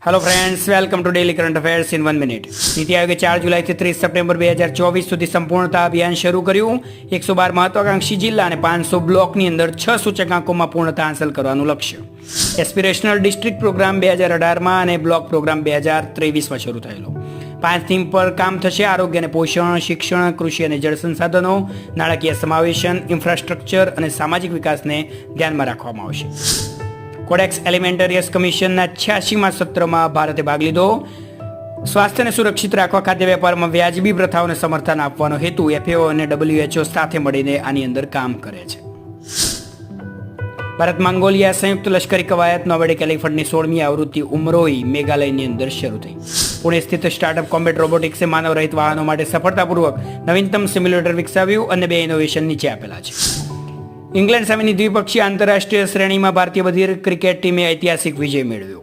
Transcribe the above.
Hello friends, welcome to daily current affairs in 1 minute. नीति आयोगे 4 जुलाईથી 30 September 2024 સુધી સંપૂર્ણતા અભિયાન શરૂ કર્યું। 112 મહત્વાકાંક્ષી જિલ્લા અને 500 બ્લોકની અંદર 6 સૂચકાંકોમાં પૂર્ણતા હાંસલ કરવાનું લક્ષ્ય। એસ્પિરેશનલ ડિસ્ટ્રિક્ટ પ્રોગ્રામ 2018માં અને બ્લોક પ્રોગ્રામ 2023માં શરૂ થયેલો। 5 થીમ પર કામ થશે। આરોગ્ય અને પોષણ, શિક્ષણ, કૃષિ અને જળ સંસાધનો, નાણાકીય સમાવેશન, ઇન્ફ્રાસ્ટ્રક્ચર અને સામાજિક વિકાસને ધ્યાનમાં રાખવામાં આવશે। કોડેક્સ એલિમેન્ટરિયસ કમિશનના 86મા સત્રમાં ભારતે ભાગ લીધો। સ્વાસ્થ્યને સુરક્ષિત રાખવા ખાદ્ય વેપારમાં વ્યાજબી પ્રથાઓને સમર્થન આપવાનો હેતુ FAO અને WHO સાથે મળીને આની અંદર કામ કરે છે। ભારત મંગોલિયા સંયુક્ત લશ્કરી કવાયત નોવેડિક એલિફન્ટની 16મી આવૃત્તિ ઉમરોઈ મેઘાલયની અંદર શરૂ થઈ। પુણે સ્થિત સ્ટાર્ટઅપ કોમ્બેટ રોબોટિક્સે માનવ રહિત વાહનો માટે સફળતાપૂર્વક નવીનતમ સિમ્યુલેટર વિકસાવ્યું અને 2 ઇનોવેશન નીચે આપેલા છે। ઇંગ્લેન્ડ સામેની દ્વિપક્ષીય આંતરરાષ્ટ્રીય શ્રેણીમાં ભારતીય બધિર ક્રિકેટ ટીમે ઐતિહાસિક વિજય મેળવ્યો।